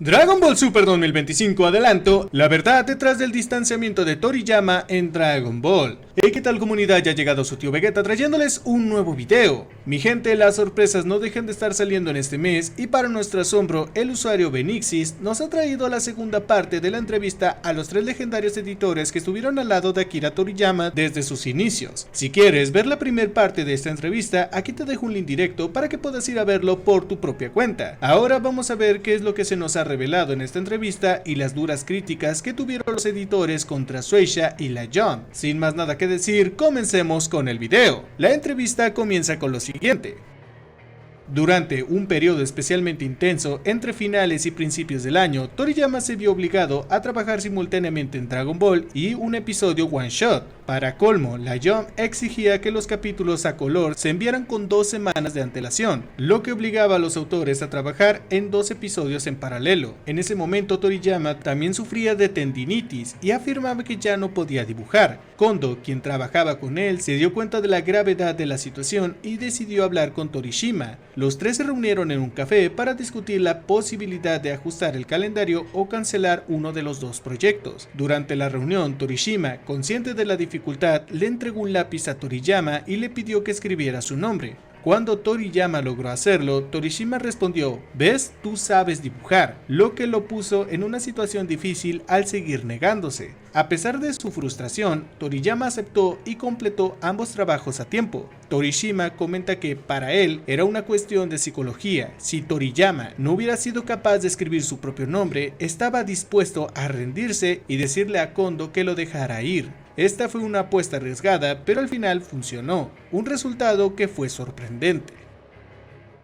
Dragon Ball Super 2025 adelanto, la verdad detrás del distanciamiento de Toriyama en Dragon Ball. Hey, ¿qué tal comunidad? Ya ha llegado su tío Vegeta trayéndoles un nuevo video. Mi gente, las sorpresas no dejan de estar saliendo en este mes y para nuestro asombro, el usuario Benixis nos ha traído la segunda parte de la entrevista a los tres legendarios editores que estuvieron al lado de Akira Toriyama desde sus inicios. Si quieres ver la primera parte de esta entrevista, aquí te dejo un link directo para que puedas ir a verlo por tu propia cuenta. Ahora vamos a ver qué es lo que se nos ha revelado en esta entrevista y las duras críticas que tuvieron los editores contra Shueisha y la Jump. Sin más nada que decir, comencemos con el video. La entrevista comienza con lo siguiente. Durante un periodo especialmente intenso entre finales y principios del año, Toriyama se vio obligado a trabajar simultáneamente en Dragon Ball y un episodio one shot. Para colmo, la Jump exigía que los capítulos a color se enviaran con 2 semanas de antelación, lo que obligaba a los autores a trabajar en 2 episodios en paralelo. En ese momento Toriyama también sufría de tendinitis y afirmaba que ya no podía dibujar. Kondo, quien trabajaba con él, se dio cuenta de la gravedad de la situación y decidió hablar con Torishima. Los tres se reunieron en un café para discutir la posibilidad de ajustar el calendario o cancelar uno de los 2 proyectos. Durante la reunión, Torishima, consciente de la dificultad, le entregó un lápiz a Toriyama y le pidió que escribiera su nombre. Cuando Toriyama logró hacerlo, Torishima respondió: "¿Ves? Tú sabes dibujar", lo que lo puso en una situación difícil al seguir negándose. A pesar de su frustración, Toriyama aceptó y completó ambos trabajos a tiempo. Torishima comenta que para él era una cuestión de psicología. Si Toriyama no hubiera sido capaz de escribir su propio nombre, estaba dispuesto a rendirse y decirle a Kondo que lo dejara ir. Esta fue una apuesta arriesgada, pero al final funcionó, un resultado que fue sorprendente.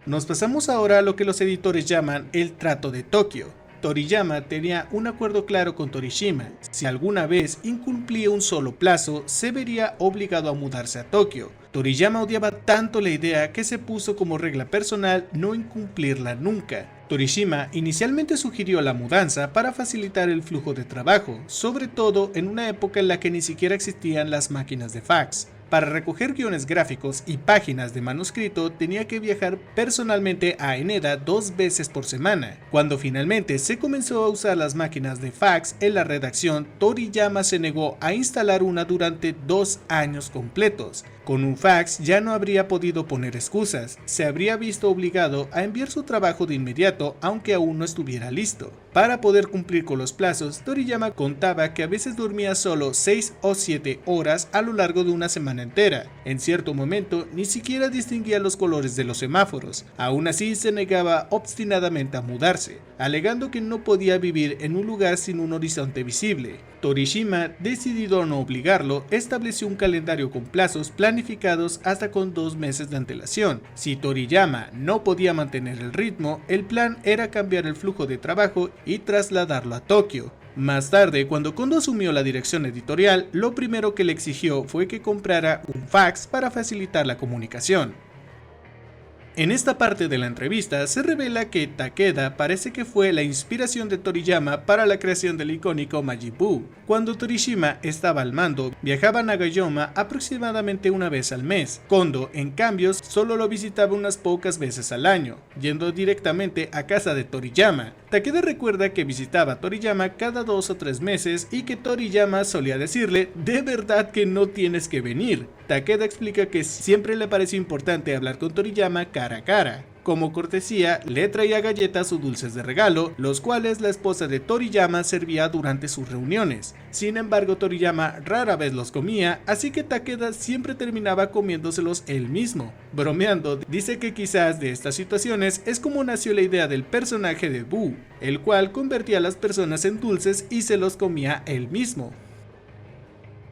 Nos pasamos ahora a lo que los editores llaman el trato de Tokio. Toriyama tenía un acuerdo claro con Torishima: si alguna vez incumplía un solo plazo, se vería obligado a mudarse a Tokio. Toriyama odiaba tanto la idea que se puso como regla personal no incumplirla nunca. Torishima inicialmente sugirió la mudanza para facilitar el flujo de trabajo, sobre todo en una época en la que ni siquiera existían las máquinas de fax. Para recoger guiones gráficos y páginas de manuscrito tenía que viajar personalmente a Haneda 2 veces por semana. Cuando finalmente se comenzó a usar las máquinas de fax en la redacción, Toriyama se negó a instalar una durante 2 años completos. Con un fax ya no habría podido poner excusas, se habría visto obligado a enviar su trabajo de inmediato aunque aún no estuviera listo. Para poder cumplir con los plazos, Toriyama contaba que a veces dormía solo 6 o 7 horas a lo largo de una semana entera. En cierto momento ni siquiera distinguía los colores de los semáforos. Aún así se negaba obstinadamente a mudarse, alegando que no podía vivir en un lugar sin un horizonte visible. Torishima, decidido a no obligarlo, estableció un calendario con plazos planificados hasta con 2 meses de antelación. Si Toriyama no podía mantener el ritmo, el plan era cambiar el flujo de trabajo y trasladarlo a Tokio. Más tarde, cuando Kondo asumió la dirección editorial, lo primero que le exigió fue que comprara un fax para facilitar la comunicación. En esta parte de la entrevista se revela que Takeda parece que fue la inspiración de Toriyama para la creación del icónico Majin Buu. Cuando Torishima estaba al mando, viajaba a Nagayoma aproximadamente una vez al mes. Kondo, en cambio, solo lo visitaba unas pocas veces al año, yendo directamente a casa de Toriyama. Takeda recuerda que visitaba a Toriyama cada 2 o 3 meses y que Toriyama solía decirle: "De verdad que no tienes que venir". Takeda explica que siempre le pareció importante hablar con Toriyama cara a cara. Como cortesía, le traía galletas o dulces de regalo, los cuales la esposa de Toriyama servía durante sus reuniones. Sin embargo, Toriyama rara vez los comía, así que Takeda siempre terminaba comiéndoselos él mismo. Bromeando, dice que quizás de estas situaciones es como nació la idea del personaje de Buu, el cual convertía a las personas en dulces y se los comía él mismo.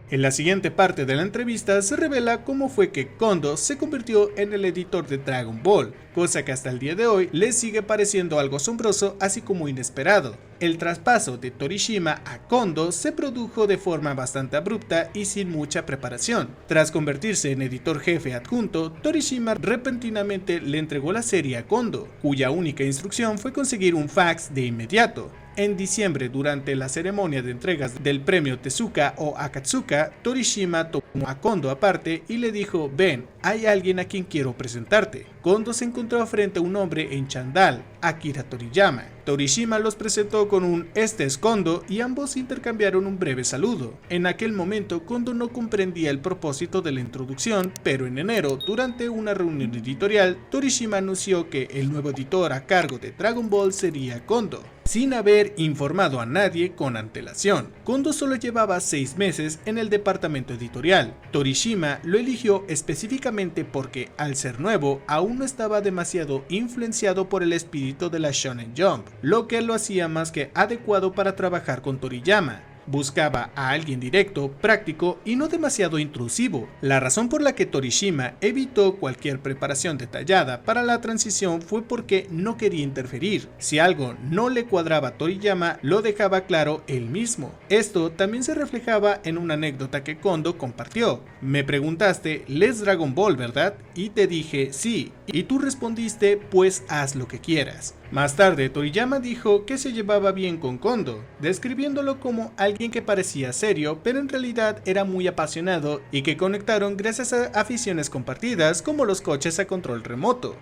En la siguiente parte de la entrevista se revela cómo fue que Kondo se convirtió en el editor de Dragon Ball, cosa que hasta el día de hoy le sigue pareciendo algo asombroso así como inesperado. El traspaso de Torishima a Kondo se produjo de forma bastante abrupta y sin mucha preparación. Tras convertirse en editor jefe adjunto, Torishima repentinamente le entregó la serie a Kondo, cuya única instrucción fue conseguir un fax de inmediato. En diciembre, durante la ceremonia de entregas del premio Tezuka o Akatsuka, Torishima tomó a Kondo aparte y le dijo: "Ven, hay alguien a quien quiero presentarte". Kondo se encontró frente a un hombre en chándal, Akira Toriyama. Torishima los presentó con un "este es Kondo" y ambos intercambiaron un breve saludo. En aquel momento Kondo no comprendía el propósito de la introducción, pero en enero, durante una reunión editorial, Torishima anunció que el nuevo editor a cargo de Dragon Ball sería Kondo, sin haber informado a nadie con antelación. Kondo solo llevaba 6 meses en el departamento editorial. Torishima lo eligió específicamente porque, al ser nuevo, aún no estaba demasiado influenciado por el espíritu de la Shonen Jump, lo que lo hacía más que adecuado para trabajar con Toriyama. Buscaba a alguien directo, práctico y no demasiado intrusivo. La razón por la que Torishima evitó cualquier preparación detallada para la transición fue porque no quería interferir. Si algo no le cuadraba a Toriyama, lo dejaba claro él mismo. Esto también se reflejaba en una anécdota que Kondo compartió. Me preguntaste, ¿lees Dragon Ball, verdad? Y te dije, sí. Y tú respondiste, pues haz lo que quieras. Más tarde, Toriyama dijo que se llevaba bien con Kondo, describiéndolo como alguien que parecía serio, pero en realidad era muy apasionado y que conectaron gracias a aficiones compartidas como los coches a control remoto.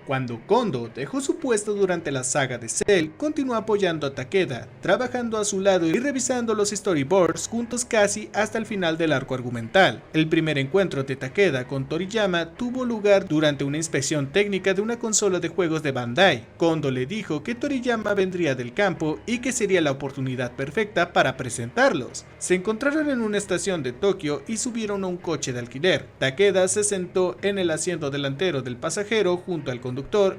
Cuando Kondo dejó su puesto durante la saga de Cell, continuó apoyando a Takeda, trabajando a su lado y revisando los storyboards juntos casi hasta el final del arco argumental. El primer encuentro de Takeda con Toriyama tuvo lugar durante una inspección técnica de una consola de juegos de Bandai. Kondo le dijo que Toriyama vendría del campo y que sería la oportunidad perfecta para presentarlos. Se encontraron en una estación de Tokio y subieron a un coche de alquiler. Takeda se sentó en el asiento delantero del pasajero junto al conductor,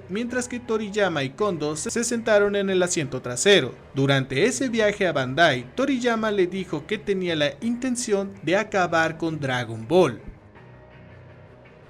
mientras que Toriyama y Kondo se sentaron en el asiento trasero. Durante ese viaje a Bandai, Toriyama le dijo que tenía la intención de acabar con Dragon Ball.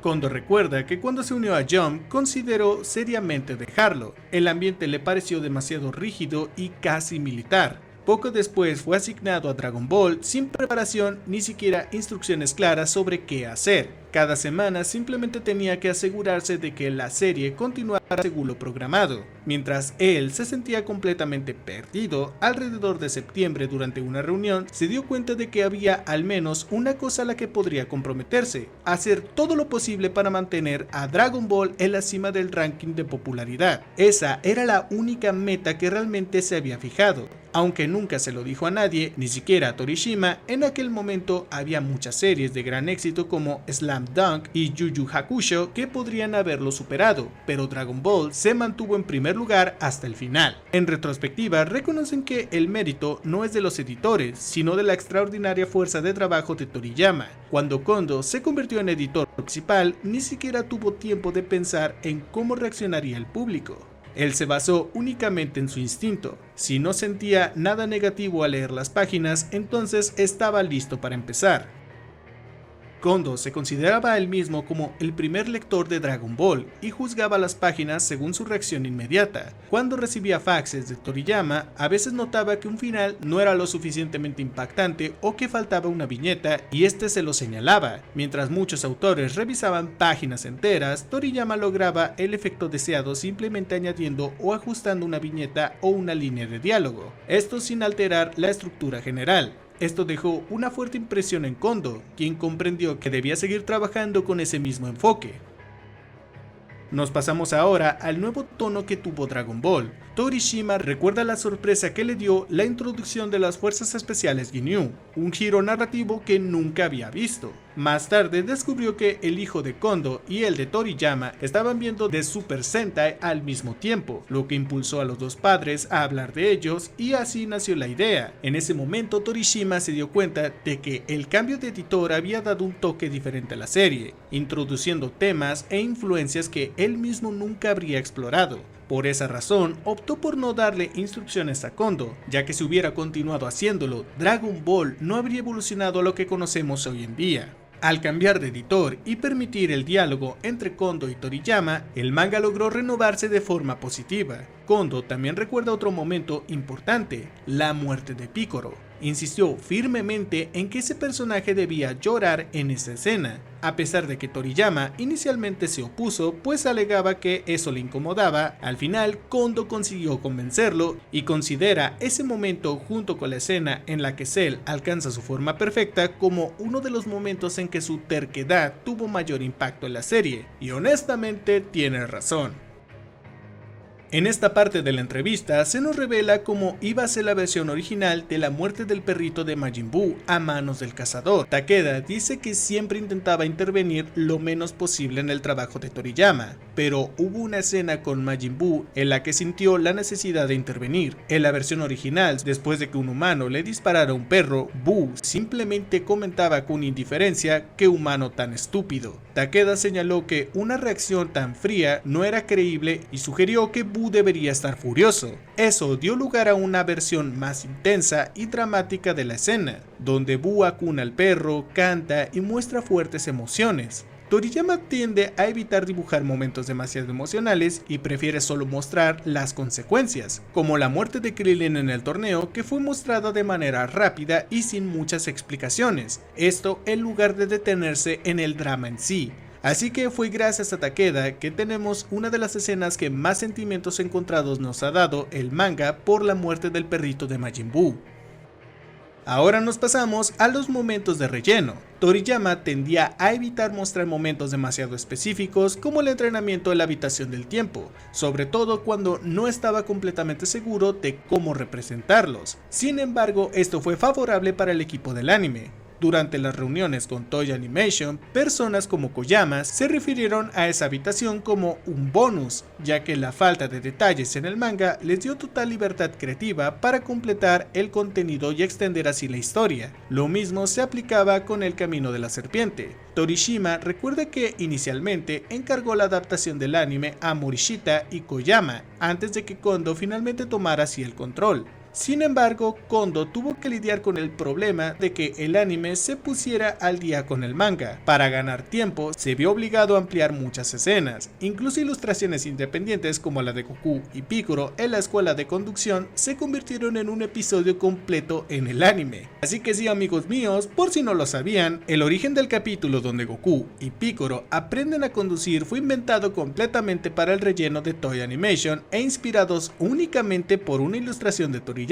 Kondo recuerda que cuando se unió a Jump consideró seriamente dejarlo. El ambiente le pareció demasiado rígido y casi militar. Poco después fue asignado a Dragon Ball sin preparación ni siquiera instrucciones claras sobre qué hacer. Cada semana simplemente tenía que asegurarse de que la serie continuara según lo programado. Mientras él se sentía completamente perdido, alrededor de septiembre durante una reunión se dio cuenta de que había al menos una cosa a la que podría comprometerse: hacer todo lo posible para mantener a Dragon Ball en la cima del ranking de popularidad. Esa era la única meta que realmente se había fijado. Aunque nunca se lo dijo a nadie, ni siquiera a Torishima, en aquel momento había muchas series de gran éxito como Slam Dunk y Yu Yu Hakusho que podrían haberlo superado, pero Dragon Ball se mantuvo en primer lugar hasta el final. En retrospectiva, reconocen que el mérito no es de los editores, sino de la extraordinaria fuerza de trabajo de Toriyama. Cuando Kondo se convirtió en editor principal, ni siquiera tuvo tiempo de pensar en cómo reaccionaría el público. Él se basó únicamente en su instinto. Si no sentía nada negativo al leer las páginas, entonces estaba listo para empezar. Kondo se consideraba a él mismo como el primer lector de Dragon Ball y juzgaba las páginas según su reacción inmediata. Cuando recibía faxes de Toriyama, a veces notaba que un final no era lo suficientemente impactante o que faltaba una viñeta y este se lo señalaba. Mientras muchos autores revisaban páginas enteras, Toriyama lograba el efecto deseado simplemente añadiendo o ajustando una viñeta o una línea de diálogo, esto sin alterar la estructura general. Esto dejó una fuerte impresión en Kondo, quien comprendió que debía seguir trabajando con ese mismo enfoque. Nos pasamos ahora al nuevo tono que tuvo Dragon Ball. Torishima recuerda la sorpresa que le dio la introducción de las fuerzas especiales Ginyu, un giro narrativo que nunca había visto. Más tarde descubrió que el hijo de Kondo y el de Toriyama estaban viendo The Super Sentai al mismo tiempo, lo que impulsó a los dos padres a hablar de ellos y así nació la idea. En ese momento Torishima se dio cuenta de que el cambio de editor había dado un toque diferente a la serie, introduciendo temas e influencias que él mismo nunca habría explorado. Por esa razón, optó por no darle instrucciones a Kondo, ya que si hubiera continuado haciéndolo, Dragon Ball no habría evolucionado a lo que conocemos hoy en día. Al cambiar de editor y permitir el diálogo entre Kondo y Toriyama, el manga logró renovarse de forma positiva. Kondo también recuerda otro momento importante, la muerte de Picoro. Insistió firmemente en que ese personaje debía llorar en esa escena, a pesar de que Toriyama inicialmente se opuso, pues alegaba que eso le incomodaba. Al final Kondo consiguió convencerlo y considera ese momento junto con la escena en la que Cell alcanza su forma perfecta como uno de los momentos en que su terquedad tuvo mayor impacto en la serie, y honestamente tiene razón. En esta parte de la entrevista se nos revela cómo iba a ser la versión original de la muerte del perrito de Majin Buu a manos del cazador. Takeda dice que siempre intentaba intervenir lo menos posible en el trabajo de Toriyama, pero hubo una escena con Majin Buu en la que sintió la necesidad de intervenir. En la versión original, después de que un humano le disparara a un perro, Buu simplemente comentaba con indiferencia: "qué humano tan estúpido". Takeda señaló que una reacción tan fría no era creíble y sugirió que Buu debería estar furioso. Eso dio lugar a una versión más intensa y dramática de la escena, donde Buu acuna al perro, canta y muestra fuertes emociones. Toriyama tiende a evitar dibujar momentos demasiado emocionales y prefiere solo mostrar las consecuencias, como la muerte de Krillin en el torneo, que fue mostrada de manera rápida y sin muchas explicaciones, esto en lugar de detenerse en el drama en sí. Así que fue gracias a Takeda que tenemos una de las escenas que más sentimientos encontrados nos ha dado el manga por la muerte del perrito de Majin Buu. Ahora nos pasamos a los momentos de relleno. Toriyama tendía a evitar mostrar momentos demasiado específicos como el entrenamiento en la habitación del tiempo, sobre todo cuando no estaba completamente seguro de cómo representarlos. Sin embargo, esto fue favorable para el equipo del anime. Durante las reuniones con Toei Animation, personas como Koyama se refirieron a esa habitación como un bonus, ya que la falta de detalles en el manga les dio total libertad creativa para completar el contenido y extender así la historia. Lo mismo se aplicaba con El Camino de la Serpiente. Torishima recuerda que inicialmente encargó la adaptación del anime a Morishita y Koyama, antes de que Kondo finalmente tomara así el control. Sin embargo, Kondo tuvo que lidiar con el problema de que el anime se pusiera al día con el manga. Para ganar tiempo, se vio obligado a ampliar muchas escenas, incluso ilustraciones independientes como la de Goku y Picoro en la escuela de conducción se convirtieron en un episodio completo en el anime. Así que sí, amigos míos, por si no lo sabían, el origen del capítulo donde Goku y Picoro aprenden a conducir fue inventado completamente para el relleno de Toei Animation e inspirados únicamente por una ilustración de Toriyama.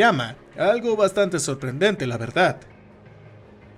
Algo bastante sorprendente, la verdad.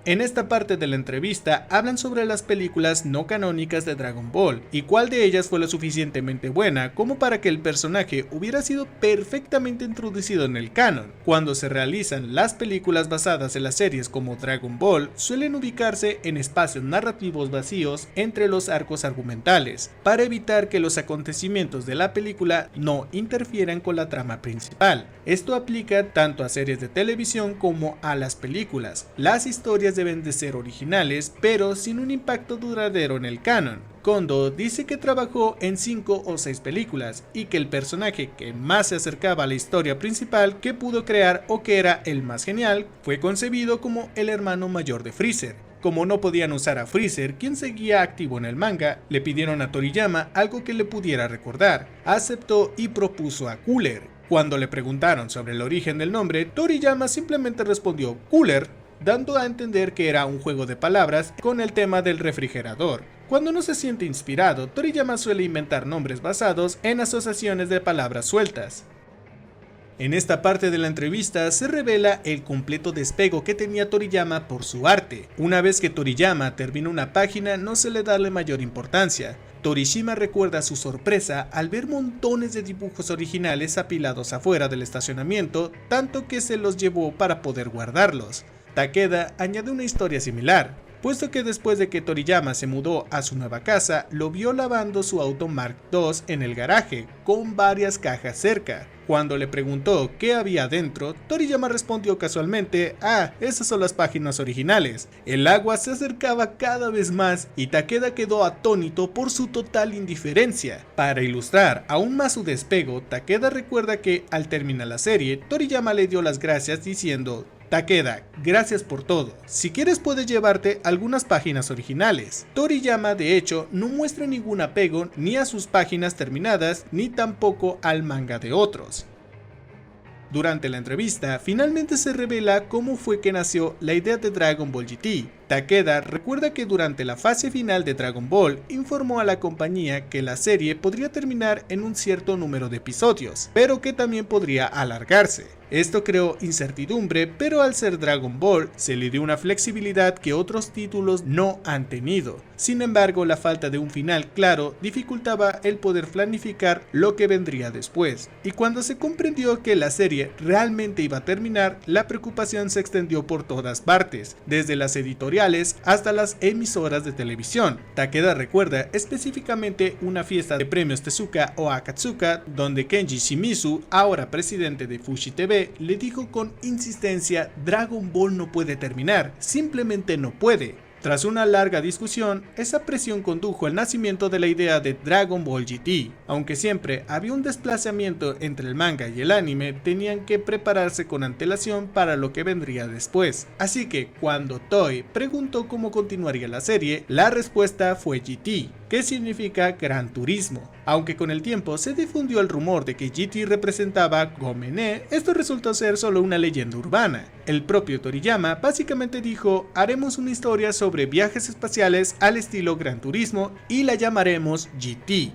En esta parte de la entrevista hablan sobre las películas no canónicas de Dragon Ball y cuál de ellas fue lo suficientemente buena como para que el personaje hubiera sido perfectamente introducido en el canon. Cuando se realizan las películas basadas en las series como Dragon Ball, suelen ubicarse en espacios narrativos vacíos entre los arcos argumentales, para evitar que los acontecimientos de la película no interfieran con la trama principal. Esto aplica tanto a series de televisión como a las películas. Las historias deben de ser originales, pero sin un impacto duradero en el canon. Kondo dice que trabajó en 5 o 6 películas y que el personaje que más se acercaba a la historia principal que pudo crear o que era el más genial fue concebido como el hermano mayor de Freezer. Como no podían usar a Freezer, quien seguía activo en el manga, le pidieron a Toriyama algo que le pudiera recordar. Aceptó y propuso a Cooler. Cuando le preguntaron sobre el origen del nombre, Toriyama simplemente respondió Cooler, dando a entender que era un juego de palabras con el tema del refrigerador. Cuando no se siente inspirado, Toriyama suele inventar nombres basados en asociaciones de palabras sueltas. En esta parte de la entrevista se revela el completo despego que tenía Toriyama por su arte. Una vez que Toriyama termina una página, no se le da la mayor importancia. Torishima recuerda su sorpresa al ver montones de dibujos originales apilados afuera del estacionamiento, tanto que se los llevó para poder guardarlos. Takeda añade una historia similar, puesto que después de que Toriyama se mudó a su nueva casa, lo vio lavando su auto Mark II en el garaje, con varias cajas cerca. Cuando le preguntó qué había dentro, Toriyama respondió casualmente: esas son las páginas originales. El agua se acercaba cada vez más y Takeda quedó atónito por su total indiferencia. Para ilustrar aún más su despego, Takeda recuerda que al terminar la serie, Toriyama le dio las gracias diciendo: Takeda, gracias por todo. Si quieres puedes llevarte algunas páginas originales. Toriyama de hecho no muestra ningún apego ni a sus páginas terminadas ni tampoco al manga de otros. Durante la entrevista, finalmente se revela cómo fue que nació la idea de Dragon Ball GT. Takeda recuerda que durante la fase final de Dragon Ball informó a la compañía que la serie podría terminar en un cierto número de episodios, pero que también podría alargarse. Esto creó incertidumbre, pero al ser Dragon Ball se le dio una flexibilidad que otros títulos no han tenido. Sin embargo, la falta de un final claro dificultaba el poder planificar lo que vendría después. Y cuando se comprendió que la serie realmente iba a terminar, la preocupación se extendió por todas partes, desde las editoriales hasta las emisoras de televisión. Takeda recuerda específicamente una fiesta de premios Tezuka o Akatsuka, donde Kenji Shimizu, ahora presidente de Fuji TV, le dijo con insistencia: Dragon Ball no puede terminar, simplemente no puede. Tras una larga discusión, esa presión condujo al nacimiento de la idea de Dragon Ball GT. Aunque siempre había un desplazamiento entre el manga y el anime, tenían que prepararse con antelación para lo que vendría después. Así que cuando Toei preguntó cómo continuaría la serie, la respuesta fue GT, que significa Gran Turismo. Aunque con el tiempo se difundió el rumor de que GT representaba Gomene, esto resultó ser solo una leyenda urbana. El propio Toriyama básicamente dijo: haremos una historia sobre viajes espaciales al estilo Gran Turismo y la llamaremos GT.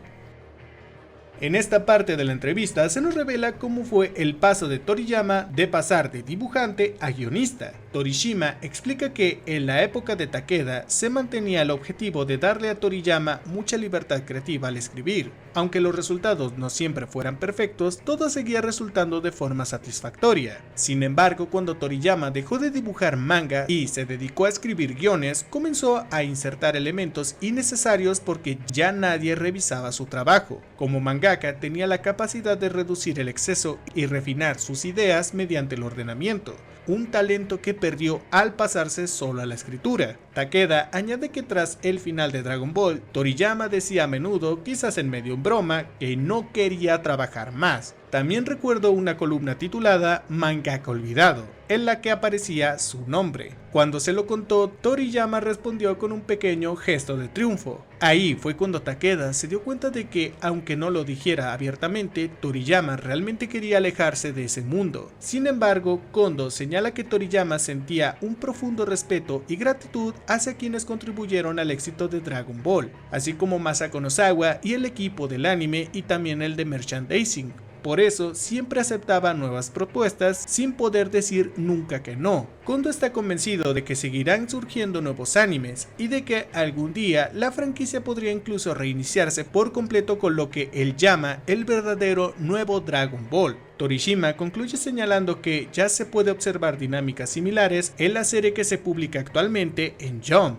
En esta parte de la entrevista se nos revela cómo fue el paso de Toriyama de pasar de dibujante a guionista. Torishima explica que en la época de Takeda se mantenía el objetivo de darle a Toriyama mucha libertad creativa al escribir. Aunque los resultados no siempre fueran perfectos, todo seguía resultando de forma satisfactoria. Sin embargo, cuando Toriyama dejó de dibujar manga y se dedicó a escribir guiones, comenzó a insertar elementos innecesarios porque ya nadie revisaba su trabajo. Como mangaka tenía la capacidad de reducir el exceso y refinar sus ideas mediante el ordenamiento, un talento que perdió al pasarse solo a la escritura. Takeda añade que tras el final de Dragon Ball, Toriyama decía a menudo, quizás en medio en broma, que no quería trabajar más. También recuerdo una columna titulada Mangaka Olvidado, en la que aparecía su nombre. Cuando se lo contó, Toriyama respondió con un pequeño gesto de triunfo. Ahí fue cuando Takeda se dio cuenta de que, aunque no lo dijera abiertamente, Toriyama realmente quería alejarse de ese mundo. Sin embargo, Kondo señala que Toriyama sentía un profundo respeto y gratitud hacia quienes contribuyeron al éxito de Dragon Ball, así como Masako Nozawa y el equipo del anime y también el de merchandising. Por eso siempre aceptaba nuevas propuestas sin poder decir nunca que no. Kondo está convencido de que seguirán surgiendo nuevos animes y de que algún día la franquicia podría incluso reiniciarse por completo con lo que él llama el verdadero nuevo Dragon Ball. Torishima concluye señalando que ya se puede observar dinámicas similares en la serie que se publica actualmente en Jump.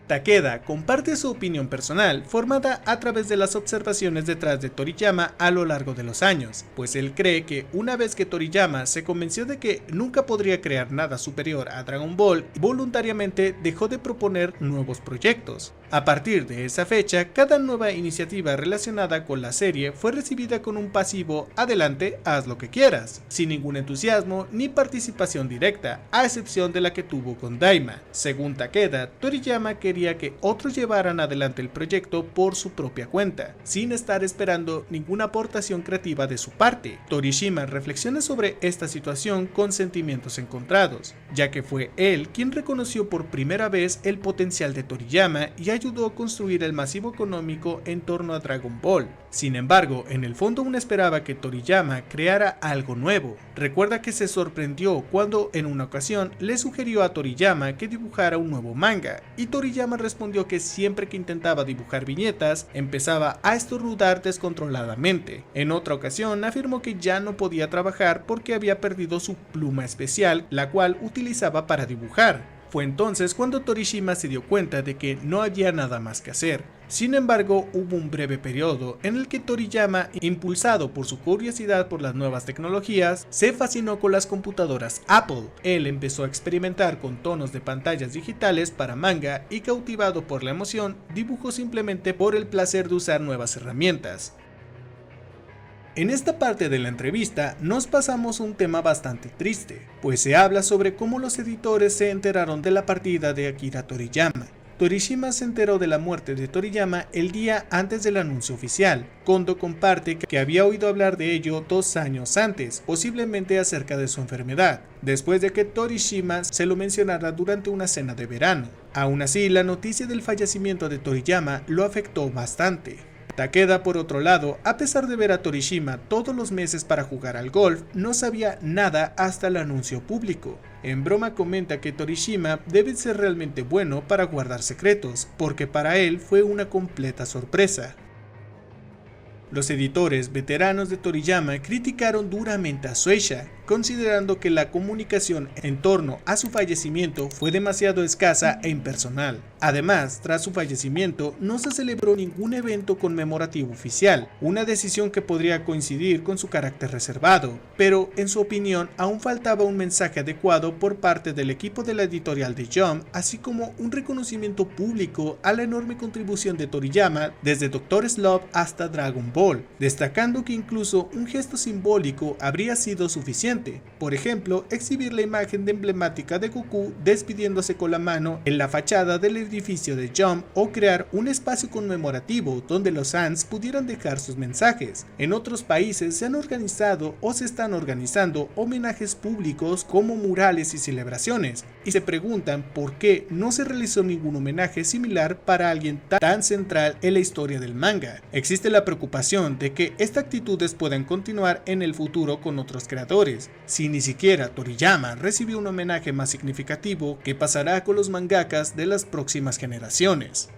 Takeda comparte su opinión personal formada a través de las observaciones detrás de Toriyama a lo largo de los años, pues él cree que una vez que Toriyama se convenció de que nunca podría crear nada superior a Dragon Ball, voluntariamente dejó de proponer nuevos proyectos. A partir de esa fecha, cada nueva iniciativa relacionada con la serie fue recibida con un pasivo "adelante, haz lo que quieras", sin ningún entusiasmo ni participación directa, a excepción de la que tuvo con Daima. Según Takeda, Toriyama quería que otros llevaran adelante el proyecto por su propia cuenta, sin estar esperando ninguna aportación creativa de su parte. Torishima reflexiona sobre esta situación con sentimientos encontrados, ya que fue él quien reconoció por primera vez el potencial de Toriyama y ayudó a construir el masivo económico en torno a Dragon Ball. Sin embargo, en el fondo aún esperaba que Toriyama creara algo nuevo. Recuerda que se sorprendió cuando en una ocasión le sugirió a Toriyama que dibujara un nuevo manga, y Toriyama respondió que siempre que intentaba dibujar viñetas, empezaba a estornudar descontroladamente. En otra ocasión afirmó que ya no podía trabajar porque había perdido su pluma especial, la cual utilizaba para dibujar. Fue entonces cuando Torishima se dio cuenta de que no había nada más que hacer. Sin embargo, hubo un breve periodo en el que Toriyama, impulsado por su curiosidad por las nuevas tecnologías, se fascinó con las computadoras Apple. Él empezó a experimentar con tonos de pantallas digitales para manga y, cautivado por la emoción, dibujó simplemente por el placer de usar nuevas herramientas. En esta parte de la entrevista nos pasamos a un tema bastante triste, pues se habla sobre cómo los editores se enteraron de la partida de Akira Toriyama. Torishima se enteró de la muerte de Toriyama el día antes del anuncio oficial. Kondo comparte que había oído hablar de ello 2 años antes, posiblemente acerca de su enfermedad, después de que Torishima se lo mencionara durante una cena de verano. Aún así, la noticia del fallecimiento de Toriyama lo afectó bastante. Takeda, por otro lado, a pesar de ver a Torishima todos los meses para jugar al golf, no sabía nada hasta el anuncio público. En broma comenta que Torishima debe ser realmente bueno para guardar secretos, porque para él fue una completa sorpresa. Los editores veteranos de Toriyama criticaron duramente a Shueisha, considerando que la comunicación en torno a su fallecimiento fue demasiado escasa e impersonal. Además, tras su fallecimiento no se celebró ningún evento conmemorativo oficial, una decisión que podría coincidir con su carácter reservado, pero en su opinión aún faltaba un mensaje adecuado por parte del equipo de la editorial de Jump, así como un reconocimiento público a la enorme contribución de Toriyama desde Dr. Slump hasta Dragon Ball, destacando que incluso un gesto simbólico habría sido suficiente. Por ejemplo, exhibir la imagen emblemática de Goku despidiéndose con la mano en la fachada del edificio de Jump o crear un espacio conmemorativo donde los fans pudieran dejar sus mensajes. En otros países se han organizado o se están organizando homenajes públicos como murales y celebraciones, y se preguntan por qué no se realizó ningún homenaje similar para alguien tan central en la historia del manga. Existe la preocupación de que estas actitudes puedan continuar en el futuro con otros creadores. Si ni siquiera Toriyama recibió un homenaje más significativo, ¿qué pasará con los mangakas de las próximas generaciones?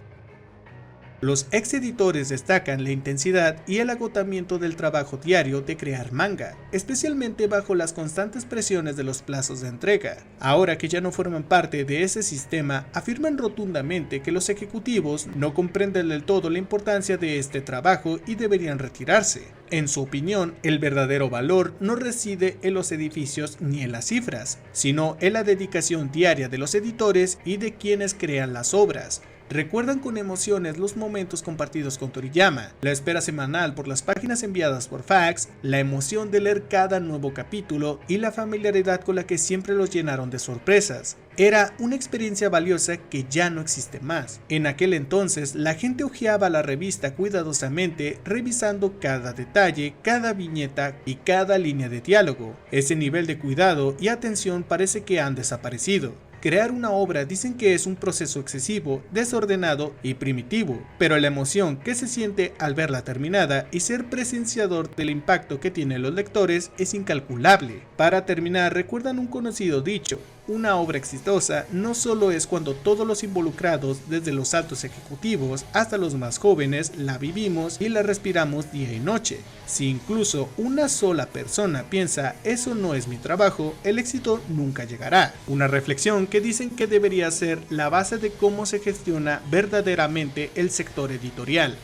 Los ex editores destacan la intensidad y el agotamiento del trabajo diario de crear manga, especialmente bajo las constantes presiones de los plazos de entrega. Ahora que ya no forman parte de ese sistema, afirman rotundamente que los ejecutivos no comprenden del todo la importancia de este trabajo y deberían retirarse. En su opinión, el verdadero valor no reside en los edificios ni en las cifras, sino en la dedicación diaria de los editores y de quienes crean las obras. Recuerdan con emociones los momentos compartidos con Toriyama, la espera semanal por las páginas enviadas por fax, la emoción de leer cada nuevo capítulo y la familiaridad con la que siempre los llenaron de sorpresas. Era una experiencia valiosa que ya no existe más. En aquel entonces, la gente hojeaba la revista cuidadosamente, revisando cada detalle, cada viñeta y cada línea de diálogo. Ese nivel de cuidado y atención parece que han desaparecido. Crear una obra dicen que es un proceso excesivo, desordenado y primitivo, pero la emoción que se siente al verla terminada y ser presenciador del impacto que tienen los lectores es incalculable. Para terminar, recuerdan un conocido dicho: una obra exitosa no solo es cuando todos los involucrados, desde los altos ejecutivos hasta los más jóvenes, la vivimos y la respiramos día y noche. Si incluso una sola persona piensa "eso no es mi trabajo", el éxito nunca llegará. Una reflexión que dicen que debería ser la base de cómo se gestiona verdaderamente el sector editorial.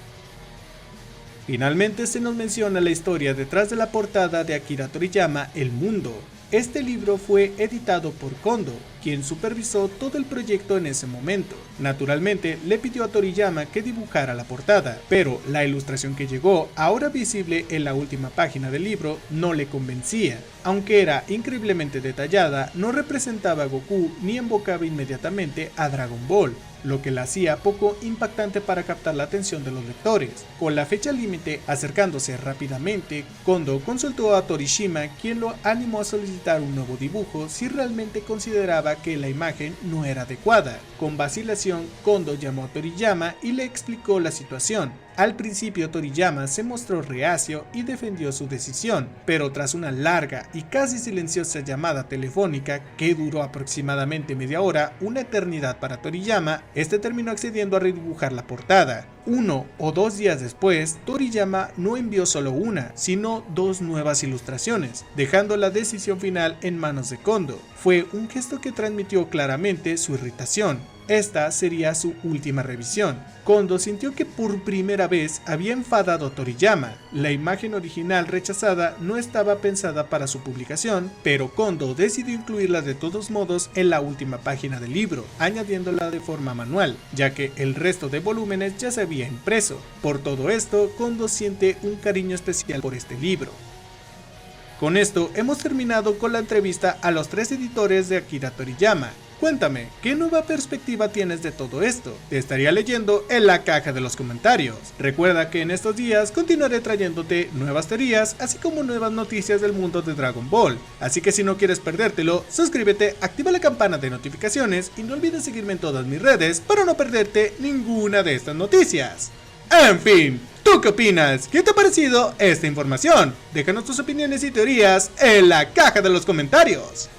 Finalmente se nos menciona la historia detrás de la portada de Akira Toriyama, El Mundo. Este libro fue editado por Kondo, quien supervisó todo el proyecto en ese momento. Naturalmente, le pidió a Toriyama que dibujara la portada, pero la ilustración que llegó, ahora visible en la última página del libro, no le convencía. Aunque era increíblemente detallada, no representaba a Goku ni invocaba inmediatamente a Dragon Ball, lo que la hacía poco impactante para captar la atención de los lectores. Con la fecha límite acercándose rápidamente, Kondo consultó a Torishima, quien lo animó a solicitar un nuevo dibujo si realmente consideraba que la imagen no era adecuada. Con vacilación, Kondo llamó a Toriyama y le explicó la situación. Al principio Toriyama se mostró reacio y defendió su decisión, pero tras una larga y casi silenciosa llamada telefónica que duró aproximadamente media hora, una eternidad para Toriyama, este terminó accediendo a redibujar la portada. 1 o 2 días después, Toriyama no envió solo una, sino 2 nuevas ilustraciones, dejando la decisión final en manos de Kondo. Fue un gesto que transmitió claramente su irritación. esta sería su última revisión. Kondo sintió que por primera vez había enfadado a Toriyama. La imagen original rechazada no estaba pensada para su publicación, pero Kondo decidió incluirla de todos modos en la última página del libro, añadiéndola de forma manual, ya que el resto de volúmenes ya se había impreso. Por todo esto, Kondo siente un cariño especial por este libro. Con esto hemos terminado con la entrevista a los 3 editores de Akira Toriyama. Cuéntame, ¿qué nueva perspectiva tienes de todo esto? Te estaría leyendo en la caja de los comentarios. Recuerda que en estos días continuaré trayéndote nuevas teorías, así como nuevas noticias del mundo de Dragon Ball. Así que si no quieres perdértelo, suscríbete, activa la campana de notificaciones y no olvides seguirme en todas mis redes para no perderte ninguna de estas noticias. En fin, ¿tú qué opinas? ¿Qué te ha parecido esta información? Déjanos tus opiniones y teorías en la caja de los comentarios.